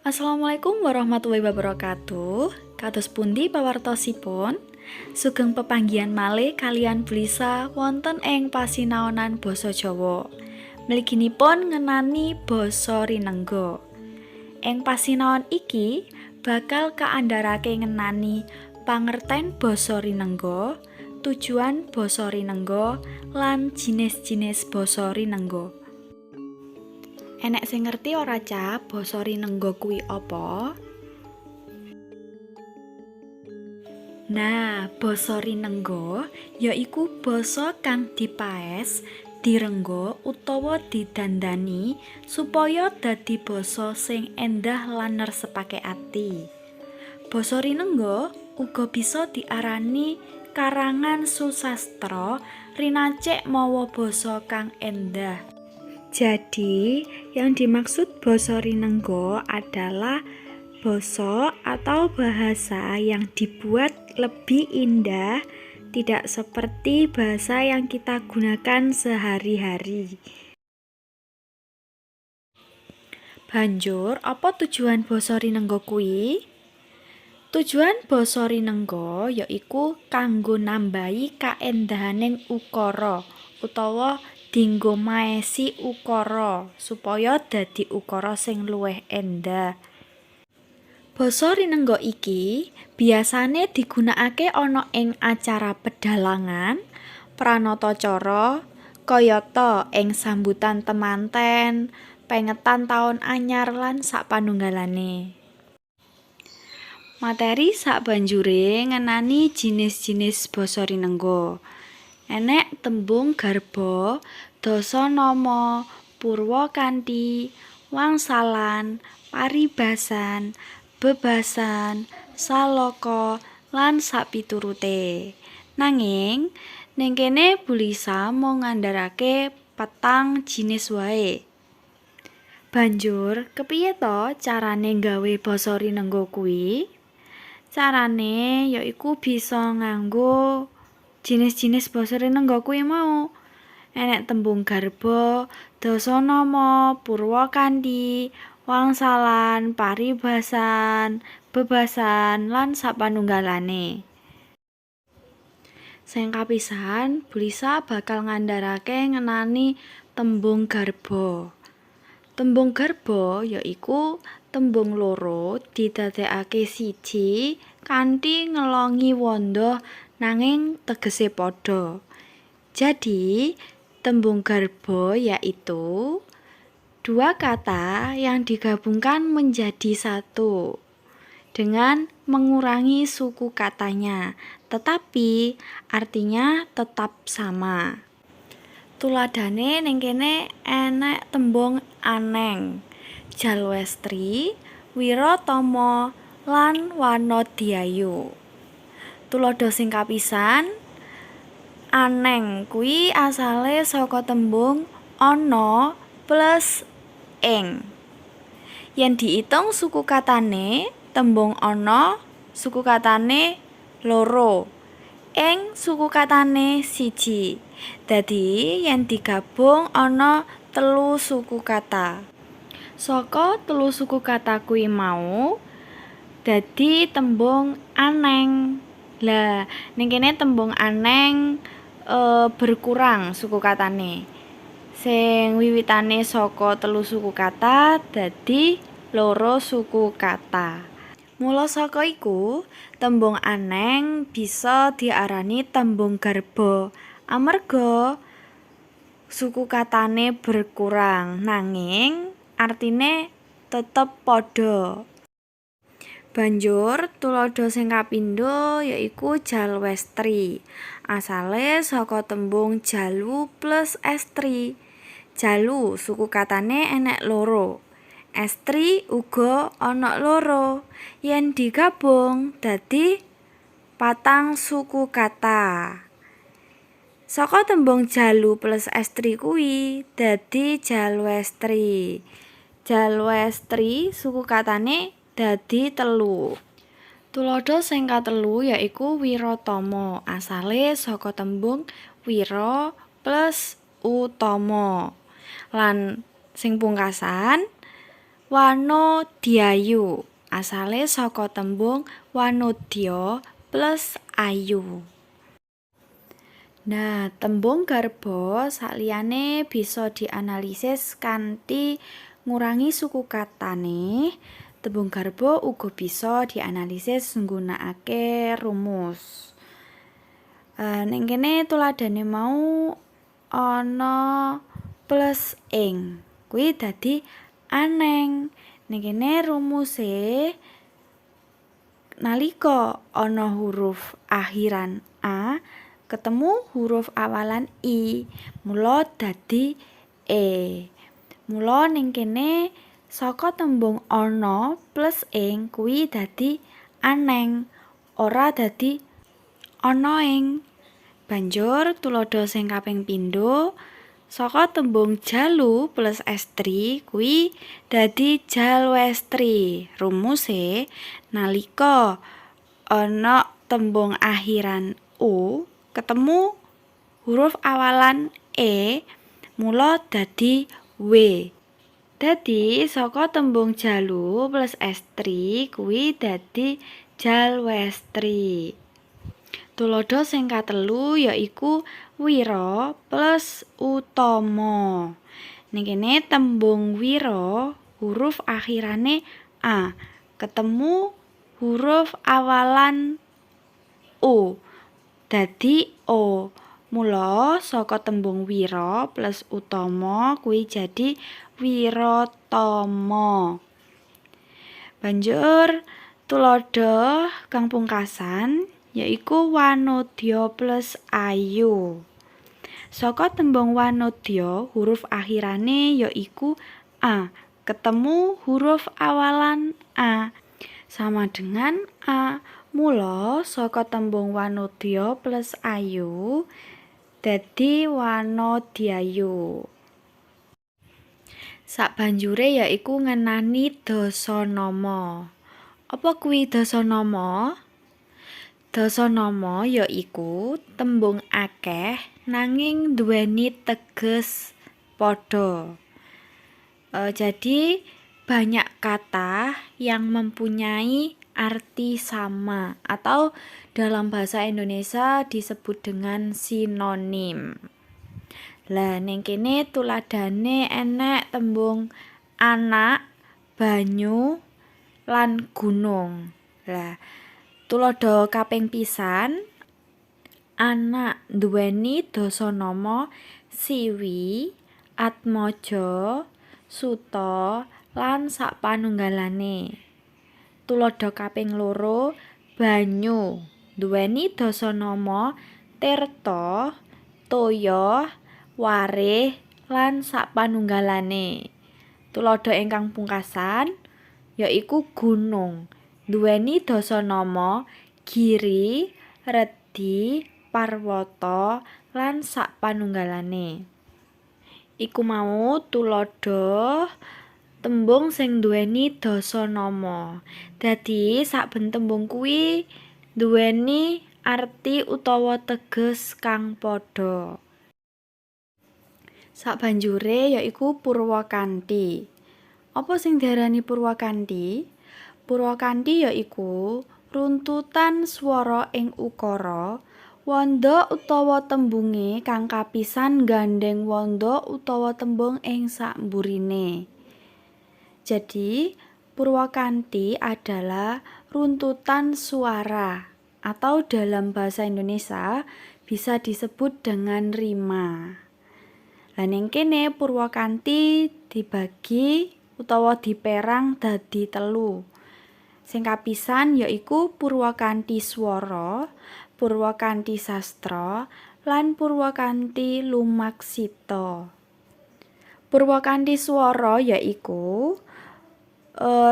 Assalamualaikum warahmatullahi wabarakatuh. Kados pundi pawartosipun? Sugeng pepanggihan malih kalian Blisa wonten ing pasinaonan basa Jawa. Mliginipun ngenani basa Rinengga. Ing pasinaon iki bakal kaandharake ngenani pangerten basa Rinengga, tujuan basa Rinengga, lan jinis-jinis basa Rinengga. Enek sing ngerti ora Ca basa Rinengga kuwi apa? Nah, basa Rinengga yaiku basa kang dipaes, direngga utawa didandani supaya dadi basa sing endah lan nersepake ati. Basa Rinengga uga bisa diarani karangan susastra rinacik mawa basa kang endah. Jadi, yang dimaksud basa Rinengga adalah basa atau bahasa yang dibuat lebih indah, tidak seperti bahasa yang kita gunakan sehari-hari. Banjur, apa tujuan basa Rinengga kuwi? Tujuan basa Rinengga yaiku kanggo nambahi kaendahaning ukara utawa dinggo maesi ukara supaya dadi ukara sing luwih endah. Basa Rinengga iki biasane digunakake ana ing acara pedhalangan, pranatacara, kayata ing sambutan temanten, pengetan taun anyar lan sapanunggalane. Materi sabanjure ngenani jinis-jinis basa Rinengga. Enek tembung garba, dasanama, purwakanthi, wangsalan, paribasan, bebasan, salaka, lan sapiturute. Nanging ning kene Bulisa mung ngandharake 4 jinis wae. Banjur kepiye to carane gawe basa Rinengga kuwi? Carane yaiku bisa nganggo jinis-jinis basa Rinengga kuwi mau. Enek tembung garba, dasanama, purwakanthi, wangsalan, paribasan, bebasan, lan sapanunggalane. Sing kapisan, Bulisa bakal ngandharake ngenani tembung garba. Tembung garba yaiku tembung loro didadekake siji kanthi ngelongi wanda nanging tegese padha. Jadi, tembung garba yaitu dua kata yang digabungkan menjadi satu dengan mengurangi suku katanya, tetapi artinya tetap sama. Tuladhane ning kene enek tembung aneng, jalwestri, wiratama, lan wanodyayu. Tuladha sing kapisan, aneng kuwi asale saka tembung ana plus ing. Yen diitung suku katane, tembung ana suku katane loro, ing suku katane siji. Dadi yen digabung ana 3 suku kata. Saka 3 suku kata kuwi mau dadi tembung aneng. Lah, ning kene tembung aneng berkurang suku katane. Sing wiwitane saka 3 suku kata dadi 2 suku kata. Mula saka iku, tembung aneng bisa diarani tembung garba amarga suku katane berkurang nanging artine tetep padha. Banjur tuladha sing kapindho yaiku jalwestri. Asale saka tembung jalu plus estri. Jalu suku katane enek loro. Estri uga ana loro. Yen digabung dadi 4 suku kata. Saka tembung jalu plus estri kuwi dadi jalwestri. Jalwestri suku katane dadi 3. Tuladha sing katelu yaiku wiratama. Asale saka tembung wira plus utama. Lan sing pungkasan Wanodyayu. Asale saka tembung wanodya plus ayu. Nah, tembung garba sakliyane bisa dianalisis kanthi ngurangi suku katane. Tembung garba uga bisa dianalisis nggunakake rumus. Ning kene tuladhane mau ana plus ing. Kuwi dadi aneng. Ning kene rumuse nalika ana huruf akhiran a ketemu huruf awalan i, mula dadi e. Mula ning kene saka tembung ana plus ing kuwi dadi aneng, ora dadi ana ing. Banjur tuladha sing kaping pindho, saka tembung jalu plus estri kuwi dadi jalwestri. Rumuse nalika ana tembung akhiran u ketemu huruf awalan e, mula dadi w. Dadi saka tembung jalu plus estri kuwi dadi jalwestri. Tuladha sing katelu yaiku wira plus utama. Ning kene tembung wira huruf akhirane a ketemu huruf awalan u dadi o. Mula saka tembung wira plus utama kuwi jadi wiratama. Banjur tuladha kang pungkasan yaiku wanodya plus ayu. Saka tembung wanodya huruf akhirane yaiku a ketemu huruf awalan a sama dengan a. Mula saka tembung wanodya plus ayu dadi wanodyayu. Sabanjure yaiku ngenani dasanama. Apa kuwi dasanama? Dasanama yaiku tembung akeh nanging duweni teges padha. Jadi banyak kata yang mempunyai arti sama atau dalam bahasa Indonesia disebut dengan sinonim. Lah ning kene tuladhane enek tembung anak, banyu, lan gunung. Lah tuladha kaping pisan anak nduweni dasanama siwi, atmaja, suta, lan sapanunggalane. Tuladha kaping loro banyu nduweni dasanama tirta, toya, warih, lan sapanunggalane. Tuladha ingkang pungkasan yaiku gunung nduweni dasanama giri, redi, parwata, lan sapanunggalane. Iku mau tuladha tembung sing nduweni dasanama. Dadi saben tembung kuwi nduweni arti utawa teges kang padha. Sabanjure yaiku purwakanthi. Apa sing diarani purwakanthi? Purwakanthi yaiku runtutan swara ing ukara wanda utawa tembunge kang kapisan gandeng wanda utawa tembung ing sakmburine. Jadi, purwakanthi adalah runtutan suara atau dalam bahasa Indonesia bisa disebut dengan rima. Lah ning kene purwakanthi dibagi utawa diperang dadi 3. Sing kapisan yaiku purwakanthi swara, purwakanthi sastra, lan purwakanthi lumaksita. Purwakanthi swara yaiku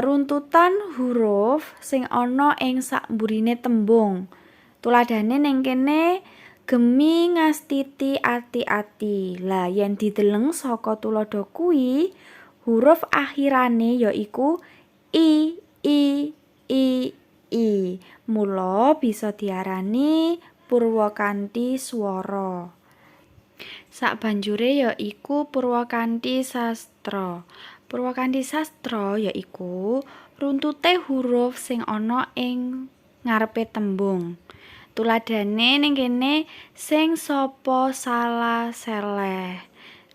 runtutan huruf sing ana ing sakmburine tembung. Tuladhane ning kene gemi, ngastiti, ati-ati. Lah yen dideleng saka tuladha kuwi huruf akhirane yaiku i, i. Mula bisa diarani purwakanthi swara. Sabanjure yaiku purwakanthi sastra. Purwakanthi sastra yaiku runtute huruf sing ana ing ngarepe tembung. Tuladhane ning kene sing sapa salah seleh.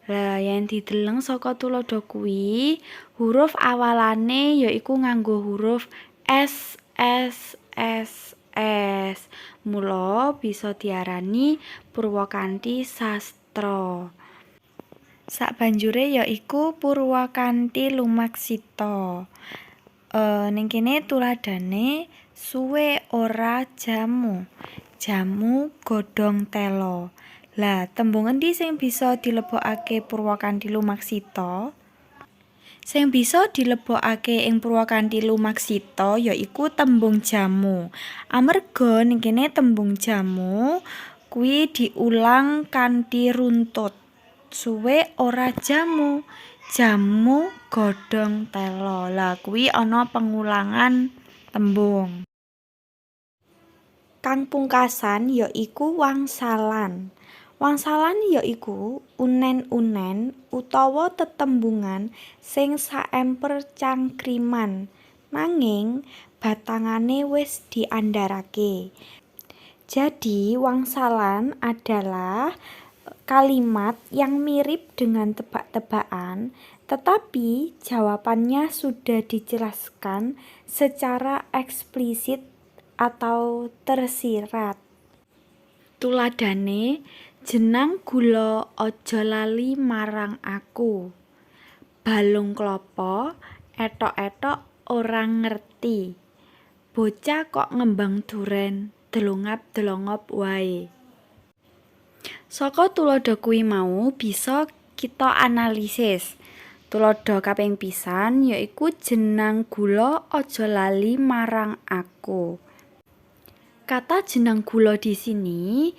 Lah yen dideleng saka tuladha kuwi, huruf awalane yaiku nganggo huruf S S S S. Mula bisa diarani Purwakanthi sastra. Sabanjure yaiku Purwakanthi lumaksita. Ning kene tuladhane suwe ora jamu. Jamu godhong tela. Lah tembung endi sing bisa dilebokake Purwakanthi lumaksita? Sing bisa dilebokake ing Purwakanthi lumaksita yaiku tembung jamu. Amarga ning kene tembung jamu kuwi diulang kanthi runtut. Suwe ora jamu. Jamu godhong tela. Lah kuwi ana pengulangan tembung. Kang pungkasan yaiku wangsalan. Wangsalan yaiku unen-unen utawa tetembungan sing saemper cangkriman nanging batangane wis diandharake. Jadi wangsalan adalah kalimat yang mirip dengan tebak-tebakan, tetapi jawabannya sudah dijelaskan secara eksplisit atau tersirat. Tuladhane, jenang gula aja lali marang aku. Balung klapa, etok-etok ora ngerti. Bocah kok ngembang duren, delongap-delongop wae. Saka tuladha kuwi mau bisa kita analisis. Tuladha kaping pisan yaiku jenang gula aja lali marang aku. Kata jenang gula di sini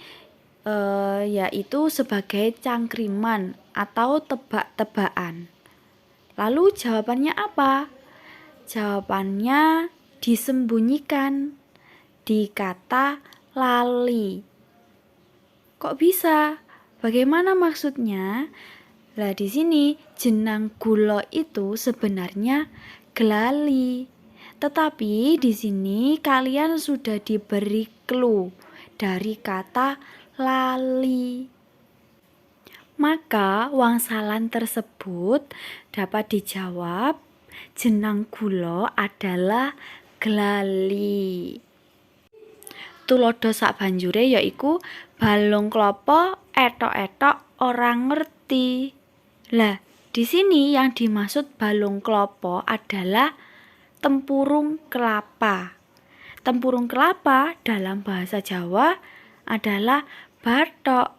yaitu sebagai cangkriman atau tebak-tebakan. Lalu jawabannya apa? Jawabannya disembunyikan di kata lali. Kok bisa? Bagaimana maksudnya? Lah di sini jenang gula itu sebenarnya glali. Tetapi di sini kalian sudah diberi clue dari kata lali. Maka wangsalan tersebut dapat dijawab jenang gula adalah glali. Tuladha sabanjure yaiku balung klapa etok-etok ora ngerti. Lah, di sini yang dimaksud balung klapa adalah tempurung kelapa. Tempurung kelapa dalam bahasa Jawa adalah bathok.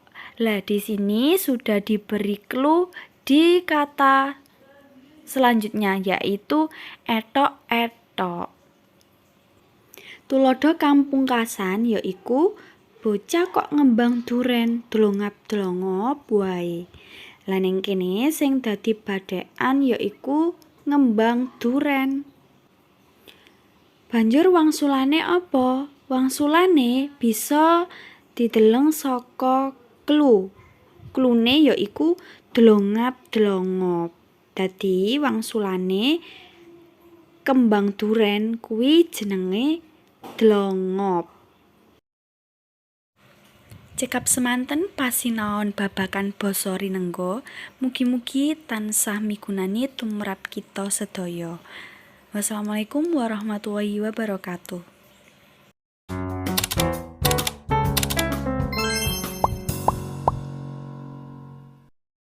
Lah, di sini sudah diberi clue di kata selanjutnya yaitu etok-etok. Tuladha kang pungkasan yaiku bocah kok ngembang duren, delongap-delongop wae. Lah ning kene sing dadi badhekan yaiku ngembang duren. Banjur wangsulane apa? Wangsulane bisa dideleng saka clue. Cluene yaiku delongap-delongop. Dadi wangsulane kembang duren kuwi jenenge dlongop. Cekap semanten pasinaon babagan basa rinengga, mugi-mugi tansah migunani tumrap kita sedaya. Wassalamualaikum warahmatullahi wabarakatuh.